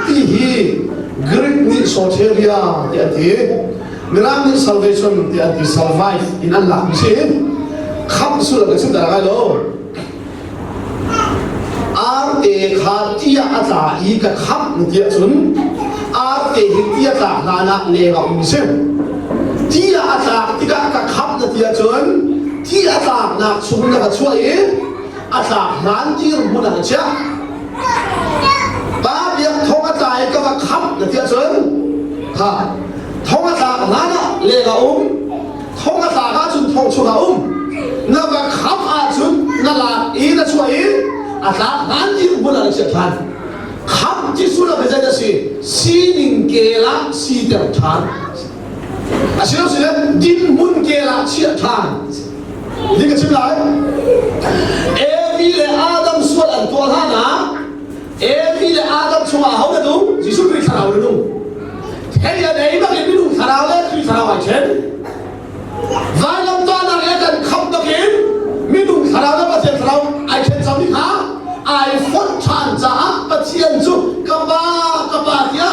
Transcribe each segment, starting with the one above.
ti hi Greek ni soteria ti ati miram ni salvation ti ati survive in Allah misi kham sura ke sudara ga lo ar te khatia ata I ka kham ti sun ar te hitia ta lana le ga misi tia ata ti ka kham na ti chun tia ta na chung na ka chuai ata nan ti ru na cha ba biak thong ata ka ka kham na ti chun ha thong ata lana le ga thong ata ga chun thong chu ga na ka kham a chun na la na chuai ata nan ti ru na cha than kham ti su la ga ja si ning ke la si ter than asilo sila din mun ke la chi than ni ka chim lai evi le adam sual an to hana evi le adam chua ho na du jisu kri tharau le du thei ya dei ba ke du tharau le kri tharau ai chen vai lam ta na le kan kham ta ke mi du tharau le ba chen tharau ai chen cham ni ha ai phot chan cha pa chien chu ka ba tia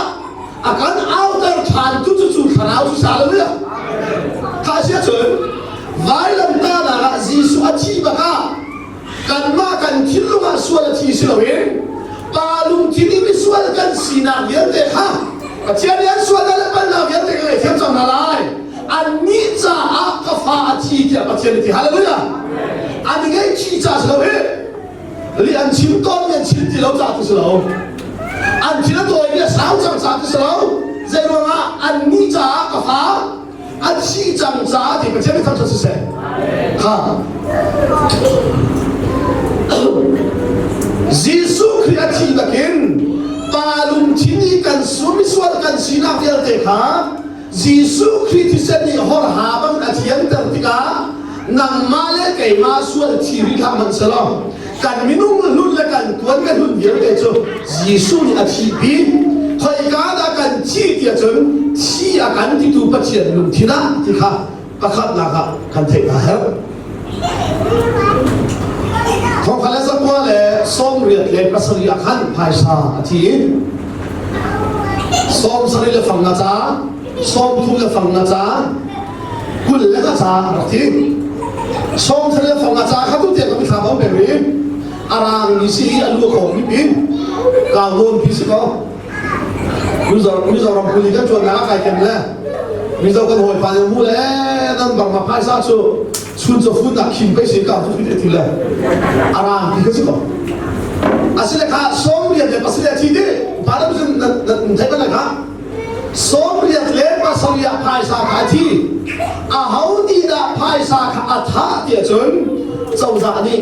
akan outer chan tu chu tharau chu sa le ya ka sia chen vai lam ta na ga jisu a chi ba ka kan ma kan thilu ga sual chi si lo wen pa lum thi ni sual kan sina yer te ha ka chian yan sual la ban na yer te ga thiam chang na lai an ni cha a ka fa chi ke pa chian ti hallelujah an ni ga chi cha so he li an chim kon yan chim ti lo cha tu so an chi na to ni sao chang cha tu so zai ma ma an ni cha ka fa an chi chang cha ti pa chian ti tham cha se ha Jisu Kriati bakin palum chini kan sumiswal kan sina fiel teka Jisu Kriati seni hor habang atian tertika nang male kay maswal chiri ka mansalam kan minung lun la kan tuan kan lun yer kay so Jisu ni ati bi khoi kada kan chi tia chun chi akan ti tu pachian lun thina tika pakhat la ka kan thei na her Thong khala sa kwa le som riat le pasari akhan phaisa athi som sari le phang na cha som thu le phang na cha kul le ka cha rathi som sari le phang na cha khatu te ka mi kha ba be ri arang ni si alu ko mi bin ka won bi si ko mi zo ram puli ka chon na ka kem le mi zo kan hoi pa mu le nan bang ma phaisa chu chun zo fu na kim pe se ka fu de ti le arang ki ka si ko asile ka som ri de pasile ti de ba la bun na thai ba la ka som ri le pa som ya phai sa ka ti a hau ni da phai sa ka a tha ti chun zau za ni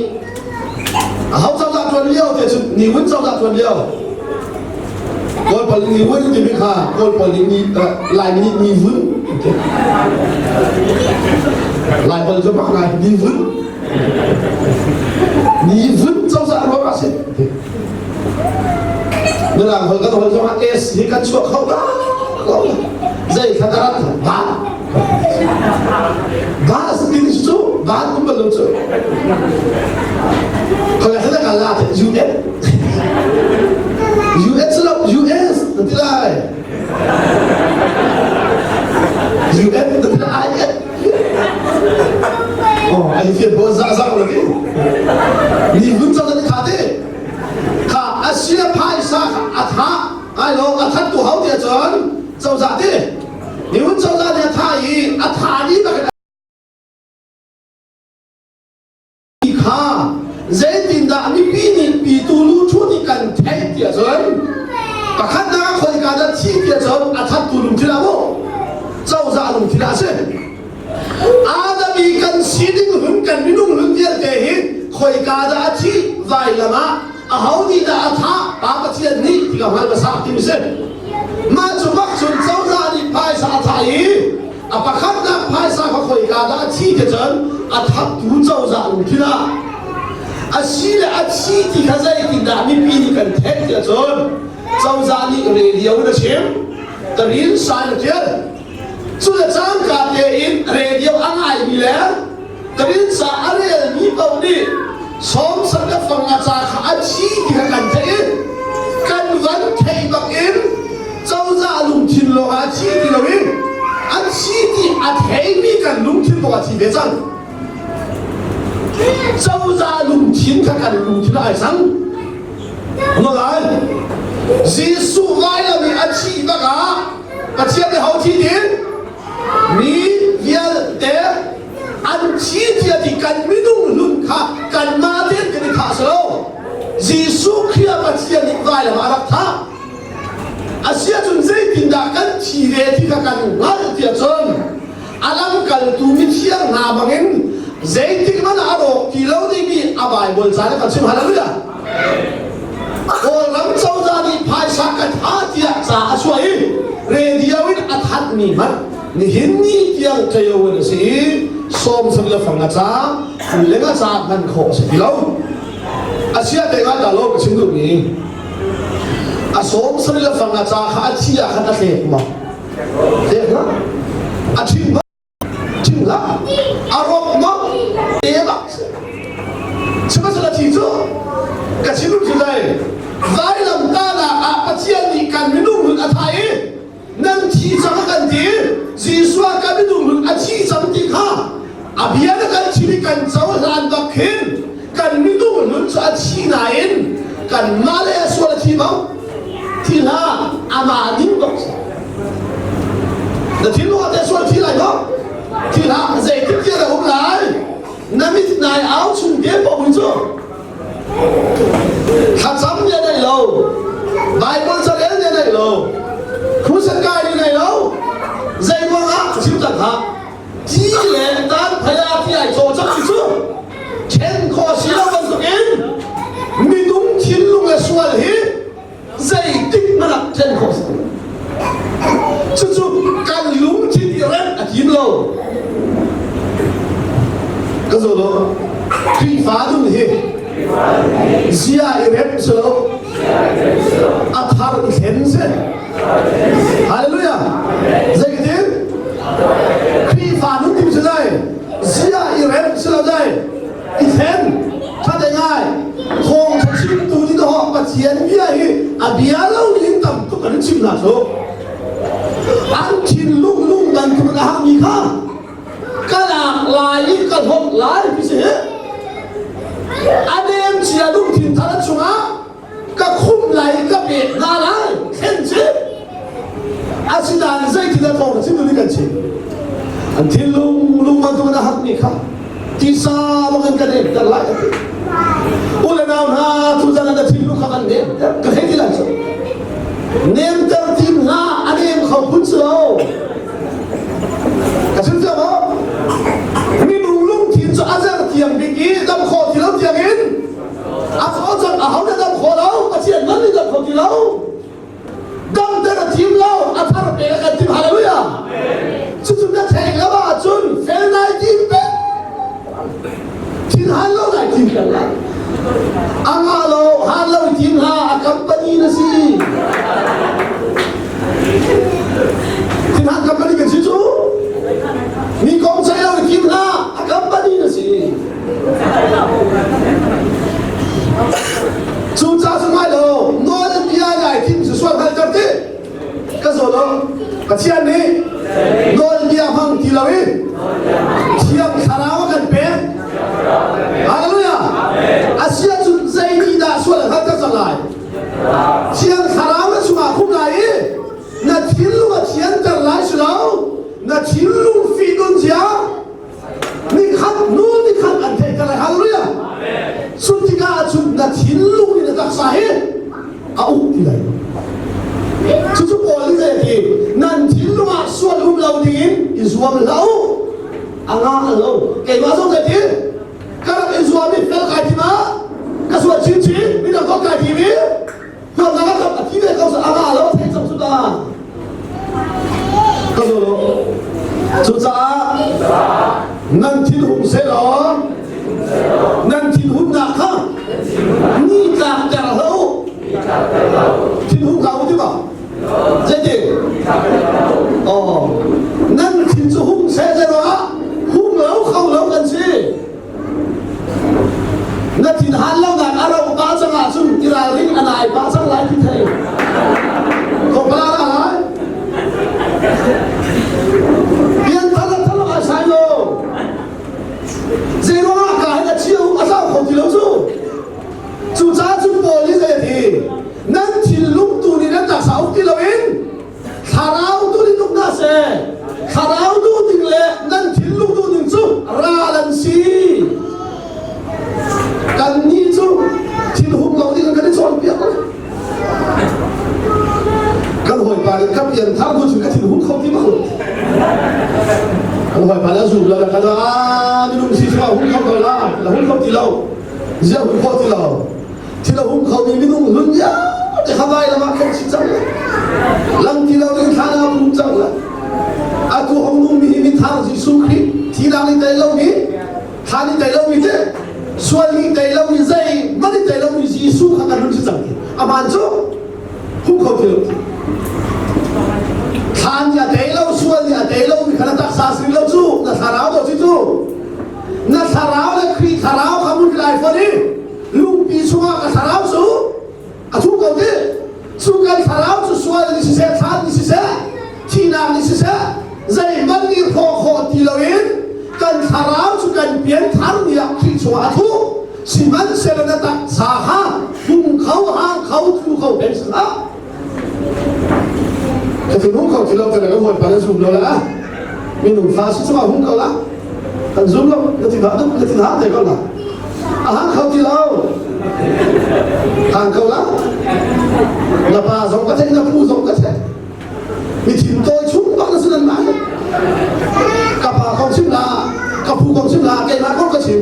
a hau zau za chun liao ti chun ni wun zau za chun liao gol pa ni wun ti mi kha gol pa ni lai ni wun lại bật cho bác này đi vứt trong dạ nó bác sĩ nên là hồi các tôi cho bác S thì căn chuộc không đó dây khăn ra bán là sự tin chú bán cũng bật luôn chú còn là thế là cả là US là US tức là US tức là IS anh phiền bố dạ rồi đấy ni vun cho nên khá thế khá asia phai sa atha ai lo atha tu hau dia chon chau dạ thế ni vun chau dạ dia tha yi atha ni ba khá dễ tin da ni pi tu lu chu ni kan thai dia chon ka khan na khoi ka da chi dia chon atha tu lum thi la bo chau dạ lum thi la se Adami kan siding hun kan minung hun dia ke hi khoi ka da athi vai lama a haudi da atha pa pa thian ni ti ka mal ba sa ti se ma chu bak chun chau za ni pai sa atha yi a pa khat na pai sa ka khoi ka da athi ke chan atha tu chau za lu thi na a si le athi ti ka zai ti da ni pi ni kan thek ke chon chau za ni radio na chem ta rin sa na thian chú là trang cả địa in radio ăn ai bị lẽ cái đến sa anh ấy mi bao đi sống sang cái phòng ngã cha khá chi thì cái cảnh thế căn vẫn thấy bằng in โลกาชีที่เราวิ่งอันชีที่อัดเฮมีกันลุงทิ้งบอกว่าที่เบจังเจ้าจะลุงทิ้งกันลุงทิ้งอะไรสังนั่นแหละยิสุไว้แล้วมีอันชีบ้างอาชีพที่เขาที่ดินมีเยอะแต่อันชีที่กันไม่ดุงลุงค่ะกันมาเดินกันที่ท่าสโลยิสุเขียบอาชีพนี้ไว้แล้วมารับท่าอาเซียนจนใจดินดากันทีเรที่กันงานเดียจนอาลังกันตูมิเชียงนาบังเงินใจดินมันอารมณ์ที่เราได้มีอาบายบนสารกันชิมฮาเลลูยาโอ้ลำเจ้าจานีภายสักกันหาเดียจ่าช่วยเรเดียวินอัฐัดนี่มันนี่เห็นนี่เดียงเกี่ยวกันสิสมสมเลฟังอาจารย์คุณเลี้ยงอาจารย์มันขอสิเราอาเซียนแต่งานดาวโลกชิมดูนี่อาสมสมิลฟังอาจารย์ข้าชียข้าตะเสกมาเด็กนะอาชิมมาชิมละอารมณ์มาเด็กละชิมมาสละทีจูกะชิมรู้ที่ไหนไว้ลำตาละอาปัจจัยนี้กันไม่รู้มึงอะไรนั่งที่จังกันดีจีสวากันไม่รู้มึงอาชีจังดีข้าอาเบียนกันชีวิตกันเจ้าหลานดักเห็นกันไม่รู้มึงจะอาชีไหนกันมาเลยสวาทีมั้งที่ละอามาดิ้งก็แต่ที่รู้ว่าจะส่วนที่ไหนก็ที่ละใจที่เกี่ยวกับอะไรนั่นไม่นายเอาชุนเดียบบอกมึงจ้ะถ้าจำยังไงเราไบเบิลจะเรียนยังไงเราผู้สังกัดยังไงเราใจว่าอ่ะชิมจังฮะที่เล่นด้านพยาที่ไอ้โจจังมึงจ้ะเช่นข้อสิ่งเราเป็นตัวเองมีดุงทิ้งลงในส่วนนี้ใจดิบมันเช่นข้อสิ่งจู่ๆการลุงที่เรียนอาทิตย์เราก็จะรู้ที่ฟ้าดุงเหเสียเรียนเสร็จอัฐาร์เห็นเสร็จฮาเลลูยาใจดิบที่ฟ้าดุงที่เสร็จเสียเรียนเสร็จได้ที่เห็นถ้าได้ง่ายคงจะชิมตัวนี้ก็หอบมาเชียนเบี้ยฮีอาเบียเราลิ้นต่ำตัวกันชิมหน้าโซ่อันชินลุงกันตัวละมีค่ากระดาษลายกระทงลายพิเศษอันเดิมเชียลุงถิ่นทารัชงะก็คุ้มไหลก็เบียดนาลายเห็นชิอาศิดานใจที่เราทองชิมตัวนี้กันชิอันที่ลุงมันตัวละมีค่าที่สามกันเด็กกันลายอุลนาหน้าทุจริตที่ลูกเขาเนี่ยก็เห็นที่หลังสุดเนี่ยแต่ทีมหน้าอันนี้เขาพุ่งสู้ก็ซึ่งจะบอกมีลุงทีมจะอาจจะเทียงบิ๊กอีดำคอที่เราเทียงอินอาเขาจะเอาเนี่ยดำคอเราอาเชียนนั่นนี่ดำคอที่เราดำแต่ทีมเราอาทารเป็นกันทีมฮาเลลูยาสุดๆนั่นแทงแล้วว่าจุนเฟลนายทีมเป็นทีมฮัลโหลนายทีมกันละAngalo, halo tim ha company na si. Tim ha company kan si tu. Ni kong saya tim ha company na si. Chu cha su mai lo, no na bia ngai tim su suan hal tar te. Ka so lo, ka chian ni. No na bia phang ti lo ni. Chiam kharawa kan pe. Hallelujah. Asia chu zai ni da suan ha ta sa lai. Chiam kharawa su ma khum lai. Na thil lu ma chian tar lai su lo. Na thil lu fi dun chia. Ni khat nu ni khat an the ka lai. Hallelujah. Sun ti ka chu na thil lu ni na tak sa he. Au ti lai. Chu ko li zai ti. Nan thil lu ma suan hum lau ding in suam lau. Anga alo. Ke ma so zai ti. Karang in suam ni fel kai ti ma. Ka suan chin chin ni na ko kai ti mi. Ko na ka ti ve ka sa anga alo thai sam su da. Ka so lo. Chu cha. Nan thil hum se lo. Nan thil hum na kha. Ni ka ka lo. Thil hum ka ti ba. Dễ gì? Nên thịt cho hung xe ra đó. Hung lâu không lâu gần gì. Nên thịt hàn lâu ngạc á đâu ba trăm ngạc xung. Thì là lính anh ai ba trăm lại thì thầy. Không có là hả? การกับเปลี่ยนทั้งคนถึงกระถิ่นหุ้นเขาที่มาหุ่นอร่อยผ่านแล้วสูบแล้วกันนี่ลุงชี้ว่าหุ้นเขาตัวละแล้วหุ้นเขาที่เราเจ้าหุ้นเขาที่เราหุ้นเขามีไม่ต้องลุ้นยาวจะทำอะไรละมาเขาชี้จังเลยหลังที่เราเดินทางเราลุ้นจังเลยอาตัวของลุงมีทางที่สุขีที่เราในใจเรามีทางในใจเรามีเจ้ส่วนในใจเรามีใจไม่ในใจเรามีที่สุขกันลุ้นชี้จังอามันจ้หุ้นเขาที่เราทานยาเดลเราส่วนยาเดลเรามีขนาดตักษาสิเราจู่นัทาราวตัวที่จู่นัทาราวและครีทาราวขมุนกลายฝันนี้ลุงปีชัวกับทาราวจู่อาทุกคนที่สู้กันทาราวจู่ส่วนนี่สิเสทานนี่สิเสที่นางนี่สิเสใจมันนี่โคโคที่เราเองกันทาราวจู่กันเปลี่ยนทางนี่ครีชัวอาทุกสิมันเสลนัตักษาหาหุ่นเขาหางเขาจู่เขาเป็นสิ่งแต่ถึงหุ้นเขาที่เราแต่ละคนไปแล้วซูมเราละมีหนุ่มฟ้าชิดว่าหุ้นเขาละแต่ซูมเราก็ที่หาต้องก็ที่หาแต่ก็ละอาหารเขาที่เราทางเขาละละปลาสองกระเทงละปูสองกระเทงมีถิ่นโตชุ่มต้องสุนันไหมกับปลาของชิมลากับปูของชิมลาเกล้าก็ชิม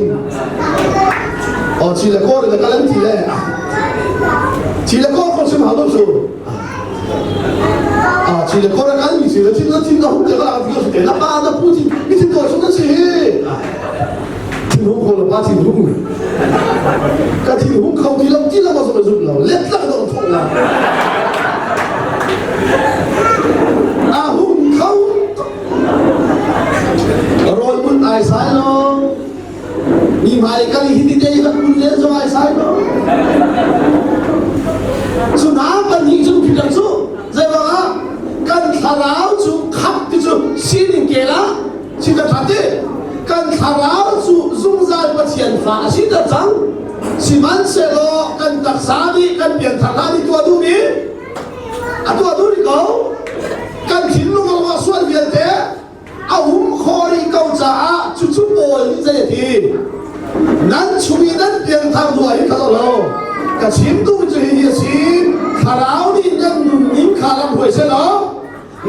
อ๋อชีละโก้เลยกันแล้วทีแรกชีละโก้ของชิมหาลูกสูทีละคนละกันมีสิแล้วที่เราที่เราหุ้นเจ้าเราที่เราสุดแล้วป้าเราพูดที่มีที่ตัวชนนั่นสิที่หุ้นคนละป้าที่หุ้นก็ที่หุ้นเขาที่เรามาสมัยสุดเราเล็ดเราโดนทงเราหุ้นเขาโรยบนไอ้สายน้องมีหมายกะลิหิติเดียกันบนเลี้ยงไอ้สายน้องสุนัขมันยิงสุนัขผิดสุดใช่ไหมกันทาราวจู่ขับที่จู่สิ่งเกล้าสิ่งที่ทัดกันทาราวจู่ซุ่มใจประเทียนฟ้าสิ่งที่จังสิ่งมันเสลอกันตักษาดีกันเปลี่ยนทางนี้ตัวดูนี้ตัวดูนี่เขากันทิ้งลงมาส่วนเวียนเตะเอาหุ่มคอรีเกาจ่าจู่โบยนี่จะทีนั้นช่วยนั้นเปลี่ยนทางด้วยเขาเรากันชิมดูจะเห็นสิทาราวนี่ยังนุ่มนิ่มขาลำหัวเสลอ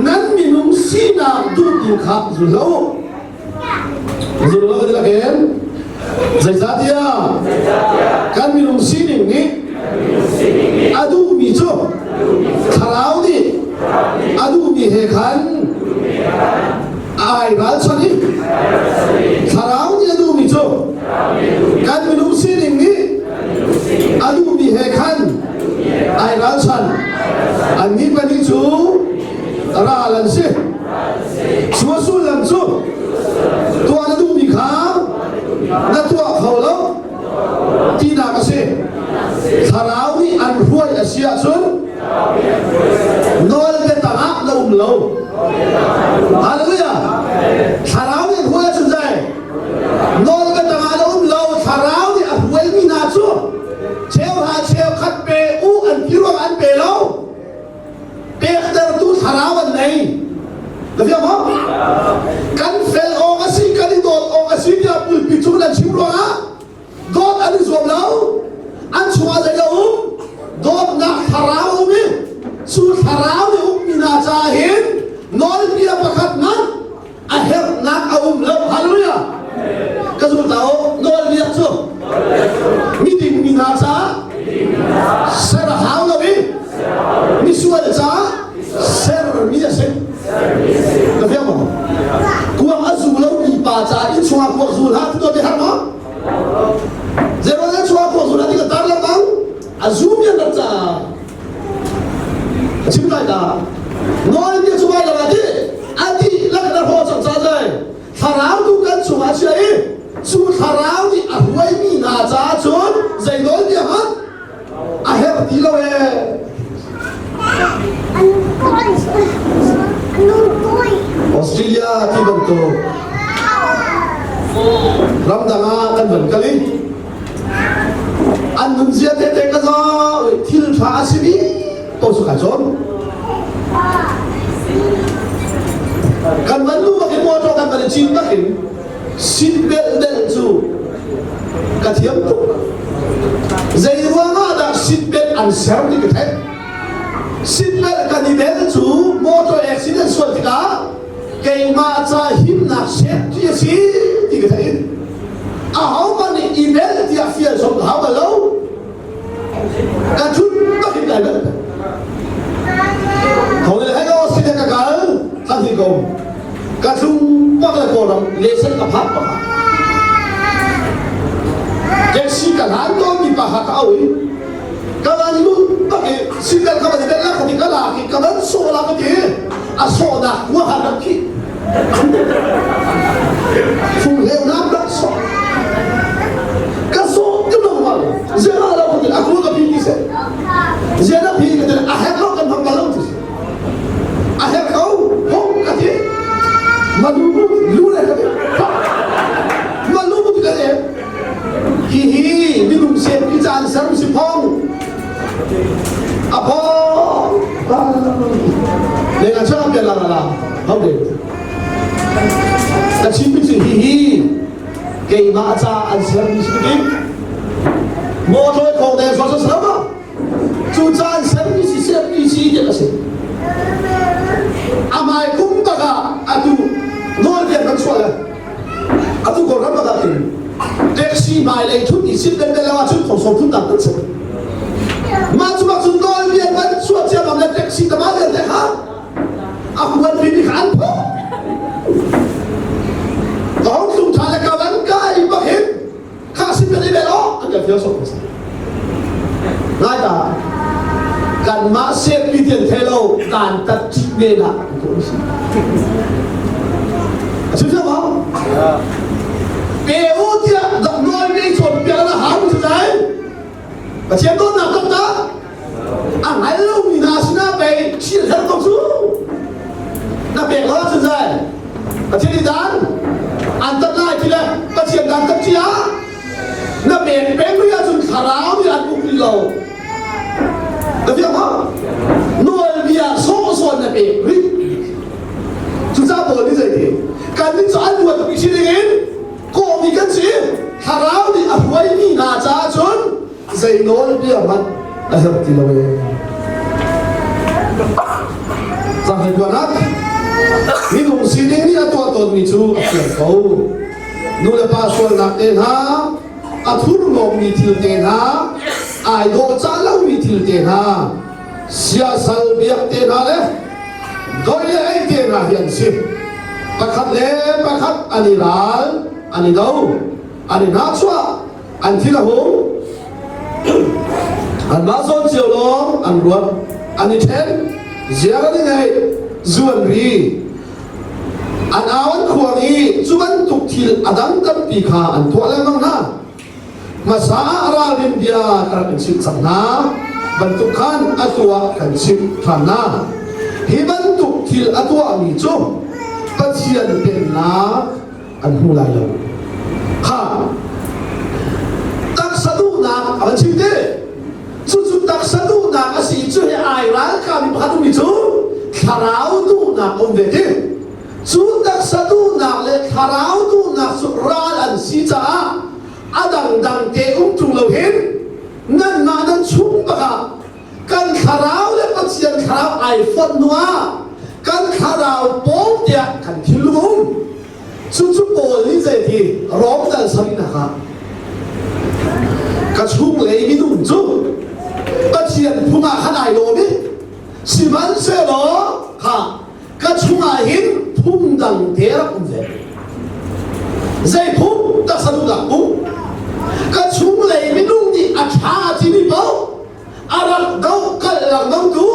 นั้นมีนุ่มสีน้ำดูดีครับสุดแล้วก็ได้ละเห็นใจสัตยาการมีนุ่มสีนิ่งนี้อาดูมีโจทาราวนี่อาดูมีเหขันไอ้รัชนีทาราวนี่อาดูมีโจการมีนุ่มสีนิ่งนี้อาดูมีเหขันไอ้รัชันอันนี้เป็นจูราลันสิชัวสุลันจูตัวนั้นดูมีขานั่นตัวเขาแล้วที่นักสิทาราวนี่อันรวยอาเซียสุนนอลเบตังอักเราเราฮาเลลูยาทาราวนี่รวยสุดใจนอลเบตังอักเราทาราวนี่รวยมีนาจูเชลฮาเชลขัดเปอูอันพิรวอันเปเราเปขดรตุทาราวอันไหนแล้วยังมั้งกันเฟลองอาศัยกันโดดองอาศัยที่เราปุ่นปิดจุดนั้นชิมรัวนะโดดอันนี้ส่วนเราอันชัวร์ใจเราโดดนักทาราวมีสู้ทาราวนี่มีนาจาเห็นน้อยเพียงประคัดนั้นอาเฮรนักเอาแล้วฮาเลลูยาก็สุดท้ายน้อยเพียงสู้มีดิ่งมีนาจาเสร็จหาวแล้วมีส่วนจ้าเสร็จมีเสร็จก็เพียงมั้งกูว่าสู้แล้วมีป่าจ้าอินชัวร์กูสู้แล้วที่ตัวเดียร์มั้งเจ้าเนี่ยชัวร์กูสู้แล้วที่ก็ตายแล้วมั้งสู้มีอะไรจ้าชิมได้จ้าน้อยเพียงชัวร์แล้วที่อันที่ลักษณะพอจังจ้าใจทาราวดูกันชัวร์เฉยสู้ทาราวที่อ่ะไว้มีนาจาจนใจน้อยเดียวมั้งอาเฮรดีแล้วออสเตรเลียที่บันโตรำดังกันบันกะลิอันนุ่มเสียเตะกันซะที่ลฟ้าสิบีโตสุขจนกันบันลูกก็มัวโตกันบันจินบักหินสิบเบ็ดเดนจูกระเทียมตุกใจรัวมาดักสิบเบ็ดอันเซลนี่ก็แท้ สิบเมตรกันนี่เบลจูมอเตอร์แอคซิเดนต์ส่วนที่กาเก่งมาจะหิมนักเชฟที่สิที่กระถิ่นเอามันนี่อีเมลที่อาเฟียส่งเขาไปแล้วกันชุดก็หิมได้เลยเขาเลยให้เราสิ่งที่กันทันทีก็กันชุดว่าอะไรก็เราเลเซอร์กับพับปะเด็กสิกันหันตัวมีปะหักเอาอีกำลังลุ้นตั้งแต่สิ่งที่เขาไม่ได้แล้วคนที่ก็ลากิกำลังโซ่ลาก็ดีอาโซ่หนักหัวหันนักขี้ฟุ้งเลวน้ำรักโซ่ก็โซ่ก็ลงมาเจ้าเราคนที่อากูก็พีกิเสเจ้าพีก็จะอาเฮกเรากันทำกันลงที่อาเฮกเขาห้องกันที่มารู้เลยกันที่มารู้บุตรกันเลยฮิมีลุงเสียพิจารณ์เสริมสิพงอะพอเลยกันชอบเป็นละเขาเด็กแต่ชีวิตสิ่งฮิเกี่ยมาจ้าอันเสริมสิกิโมโตยของเด็กสอนสอนมาจูจานเสริมสิเสริมสิเด็กสิอามาคุ้มตะกะอะตูโน้ตเรียนกันชัวร์เลยอะตูก็รับมาได้แท็กซี่หมายเลขชุดอีสิบเดือนแล้วชุดของสมทุนต่างกันสิมาจุดจุดโน้ตเรียนกันชัวร์เจ้ามันแท็กซี่แต่มาเรียนแต่ฮะอาควรพิจารณาต้องสุดท้ายแล้วกันใกล้มาเห็นข้าสิ่งนี้เลยเหรออันนี้เดี๋ยวส่งนายตาการมาเสียพิจารณาเราการตัดจิตเวนะใช่ไหมเอวที่ดับน้อยไม่ชนเปลี่ยนแล้วหาไม่ใช่แต่เชื่อต้นหนักต้องนะอันไหนเรามีนาสินะไปเชื่อฉันต้องสู้น่าเปลี่ยนแล้วใช่ไหมแต่ที่นี่ดันอันตัดไล่ทีละก็เชื่อดันตัดเชื่อน่าเปลี่ยนเป็นเรื่องจนขาราวที่อันกุกเราแต่ที่ว่าน้อยเบียร์โซ่ส่วนน่าเปลี่ยนจุดจ้าบอกนี่สิการที่จะอันดูว่าต้องมีสิ่งนี้ก็มีกันสิถ้าเราดิอภัยมีนาจาจนใจโน้นเรื่องมันอะไรที่เราเองสังเกตดูนะนี่ลุงสิเดนี่ตัวตนมีชูเกี่ยวกับนู่นป้าส่วนนักเตนะอัฐุรโลมีทิลเตนะไอโดจ้าเรามีทิลเตนะเสียสัลเบียเตนะเลยโดยไอเตนะเห็นสิประคัดเล่ประคัดอันนี้ร้านอันนี้ดูอันนี้นักชัวอันที่ละหูอันมาส่วนเจียวลงอันรวมอันนี้เช่นเจ้าได้ไงจวนรีอันอาวันขวานี้จวนทุกทีอดังกับปีขาอันทั่วเลยมั้งนะมาสาราลินเดียกันสิสังนาบรรทุกขันอัตัวกันสิฐานะที่บรรทุกทีอัตัวมีจุปัจเจียนเป็นนาอันหูลายเราข้าตักสะดุนาอันชิมเดจุดตักสะดุนาก็สิจุดไอ้ร้านข้ามีพัดมีจุดขาราวดูนาองเวทีจุดตักสะดุนาเล็กขาราวดูนาสุราอันสีจ้าอดังเตอุ้มจุเราเห็นนั่นมานั่นชุ่มปะกันขาราวเล็กปัจเจียนขาราวไอโฟนนัวกันขาราวโป๊ะเดียกันทิลุงชุบโบนี่ใจที่ร้องแต่สมินะครับกระชุ่มเลยมีดุ่มจุกระเชียนผู้มาขนาดโลนี่สิมันเสลอค่ะกระชุ่มหินพุ่มดังเทระพุ่มเสใจพุ่มตักสนุกพุ่มกระชุ่มเลยมีดุ่มนี่อาชาที่มีเบาอารักดาวกันหลังดาวดู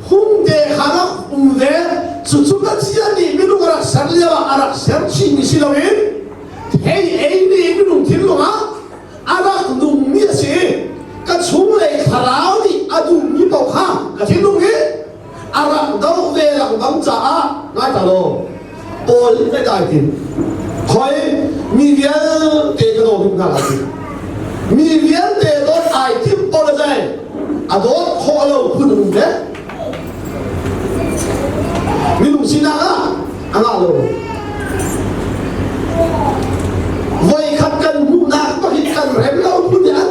หุ่มเดขานักหุ่มเดสุดๆก็เชียนี่ไม่รู้ว่าสัญญาอะไรสัญชีมิสิเราเองเฮ้ยเอ็นี่ไม่รู้ที่รู้ฮะอะไรดูมีสิก็ชุ่มเลยขาราวนี่อะดูมีเปล่าค่ะก็ที่รู้งี้อะไรดาวเวลังดาวจ้าง่ายตลอดโอ้ยไม่ได้กินคอยมีเวียนเตะกระโดดขึ้นกันอะไรมีเวียนเตะโดนไอทิมโปรเลยอะโดนคอเราคุณรู้ไหมมีลุงสินะอะไรลูกวัยขัดกันมุนาก็หิดกันเร็วเราพูดอย่างนั้น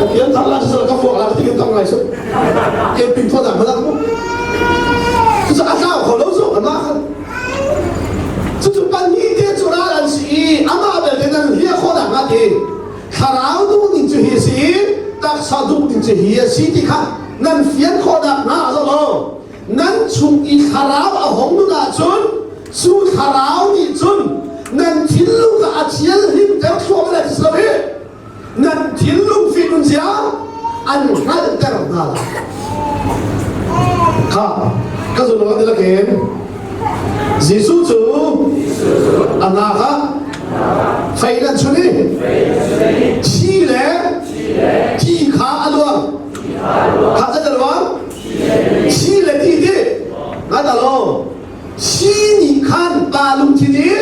เพียงทำละ ไงสุดเก็บปิ้งทอดมาแล้วมั้งจะอาข้าวเขาเล่าส่งกันมาครับจุดปันนี้เดี๋ยวจุดอะไรสิอามาแบบนั้นเฮียคนอ่ะทีข้าวดูนี่จะเฮียสิตักสะดุนี่จะเฮียสิที่ข้านั่นเฟียนคนอ่ะน่าจะรอนั่นชุมอีข้าวอ่ะหงดูน่าจุนสู้ข้าวนี่จุนนั่นทิ้งลูกอาเชียลหิมเจ้าชัวร์อะไรที่สุดเลยนั่นทิ้งลูกฟิลุนเสียอันนั่นแต่ละนั่นข้าก็สุดแล้วที่ละเกมยิสุจูอันนั้นข้าไฟนั่นชุนี่ชีเล่ที่ข้าอันวะข้าจะอะไรวะชีเล่ที่ที่นั่นอะไรชีนี่ขันบาลุที่นี่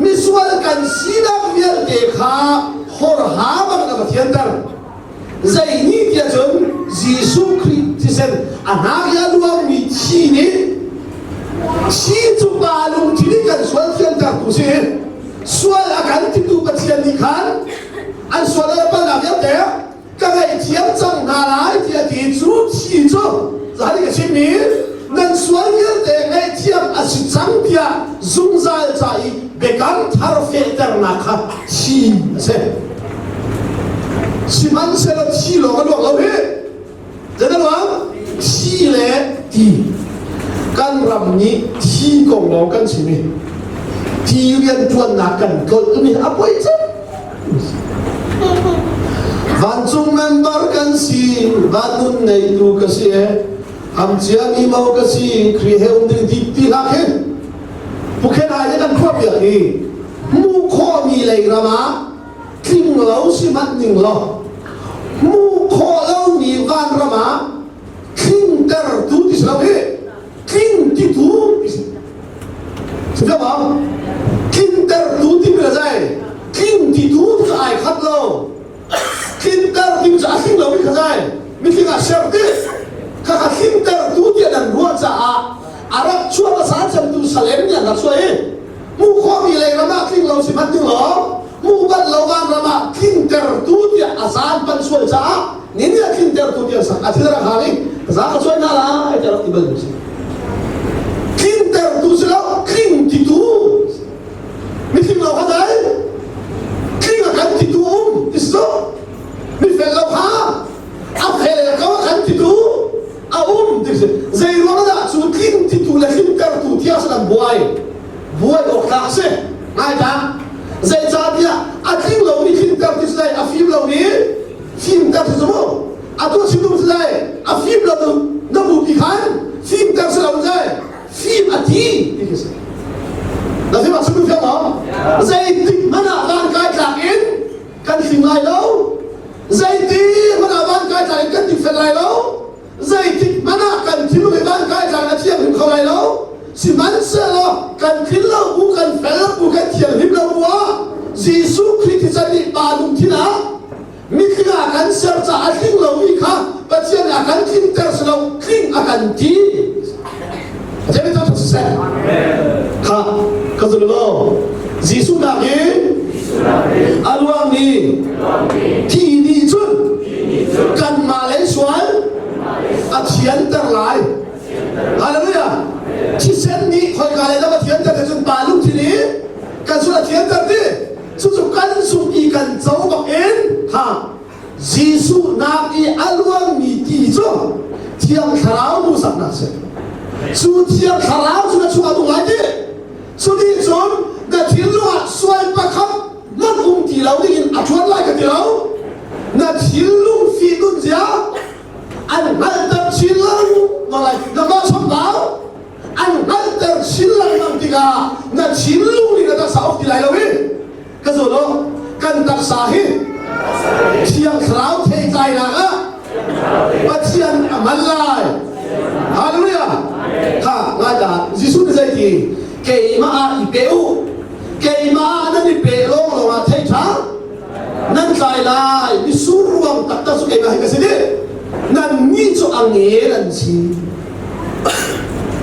มิสวากันชีนักเรียนเด็กข้าฮอร์ฮาบังกับเทียนดังใจนี่ที่จนยิสุคริสต์เซนอันนั้นยาลวงมีชีนี่ชีจุบาลุที่นี่กันสวดเทียนดังกุศิสวดอาการที่ดูปัจจัยนี้ขันอันสวดอะไรบ้างล่ะเนี่ยเด็กก็ไอ้เทียนจังนาลายที่ที่จูชีจุจะให้กับชีนี้นั่นสวดเนี่ยเด็กไอ้เทียนอาศัยจังเดียซุ่มใจใจเบกันทาร์เฟเตอร์นักชีเซชีมันเซลชีโลกันหรอกเราเฮ้จะได้หรอชีเล่ทีกันรำนี้ทีกงเรากันชีนี้ทีเรียนจวนนักกันก็มีอะไรเจ้าวันจุงมันบาร์กันสีวันนุ่นในดูกันสีทำเชียงอีมากันสีครีเฮอุนดีตีลักเฮพวกแค่ไหนกันครบอย่างนี้มูข้อมีอะไรกันมาทิ้งเราสิมันนิ่งเรามูข้อเรามีวันกันมาทิ้งแต่ดูที่สุดเลยทิ้งที่ดูที่สุดใช่ไหมทิ้งแต่ดูที่ไม่ได้ทิ้งที่ดูที่ไอ้ขัดเราทิ้งแต่ดูที่ไอ้ทิ้งเราไม่ได้ไม่ทิ้งอาเซียนดิข้าทิ้งแต่ดูที่นั่นรัวจ้าอารับช่วงภาษาจำดูสเลมเนี่ยนักช่วยมูข้อมีอะไรกันมาทิ้งเราสิมันนิ่งเรามูบัดเราวันเรามาทิ้งแต่ดูที่อาสาปันช่วยจ้านี่เนี่ยทิ้งแต่ดูที่สักอาทิตย์ละครั้งภาษาเขาช่วยน่ารักไอ้เจ้าที่บ้านดูสิทิ้งแต่ดูสิแล้วทิ้งที่ดูไม่ทิ้งเราเข้าใจทิ้งกันที่ดูที่สุดไม่เป็นเราพาเอาเพลก็กันที่ดูเอาที่สุดใจร้อนนะสุดทิ้งที่ดูและทิ้งแต่ดูที่อาศัยบวยออกจากเสียง่ายจังใจจ้าเดียอาทิ้งเรานี่ทิ้งแต่ที่สุดอาฟิมเรานี่ทิ้งแต่ที่สุดอาตัวชิมดูที่สุดอาฟิมเราน้ำบุพิขันทิ้งแต่ที่สุดเราได้ฟิมอาทีที่สุดแล้วที่มาชิมดูเท่าไหร่ใจติดมันร่างกายจากอินกันทิ้งไรแล้วใจติดมันร่างกายจากอินกันทิ้งไรแล้วใจติดมันกันทิ้งร่างกายจากอาเทียมถึงเขาไรแล้วสิมันเสียแล้วกันทิ้งเราบุกันเฟลบุกันเทียมหิบเราบัวยิสุคริสต์จะมีบาลุที่น่ะมีขึ้นอาการเสียจากอาทิ้งเรามีค่ะปัจจัยอาการทิ้งแต่เราทิ้งอาการดีจะไม่ต้องเสียค่ะก็จะรู้ยิสุนักเองอารวามีที่ดีจุนกันมาเลสวนอาเทียนแต่หลายฮาเลลูยาที่เส้นนี้คอยการเลยนะเทียนแต่จนบาลุที่นี้กันสุดเทียนแต่ที่สุดกันสุดอีกันเจ้าบอกเอ็นค่ะยิสุนักอีอารวามีที่จุนเทียนขาวมุสักนักเสียสุดเทียนขาวสุดชัวร์ตรงไหนดิสุดที่จุนแต่ที่รู้ว่าสวยประคับนั่นที่เราได้ยินอัจฉริยะกันที่เรานั่นที่รู้ฟีดุนเสียอันนั้นแต่ที่เราอะไรนั่นมาชมเราอันนั้นแต่ที่เรานั่นที่กานั่นที่รู้นี่นั่นสาวที่ไรเราเว้ยก็สุดแล้วกันตักสาเหตุเชียงขาวเทใจนะปัจเจียนมันลายฮาเลลูยาค่ะง่ายจ้ะยิสุได้ที่เกี่ยมาอีเปอูเกี่ยมานั่นอีเปลงลงมาเทช้านั่นใจลายมิสูรวมตักตะสุเกี่ยมาให้กันสินั่นมีจุอังเงินสิ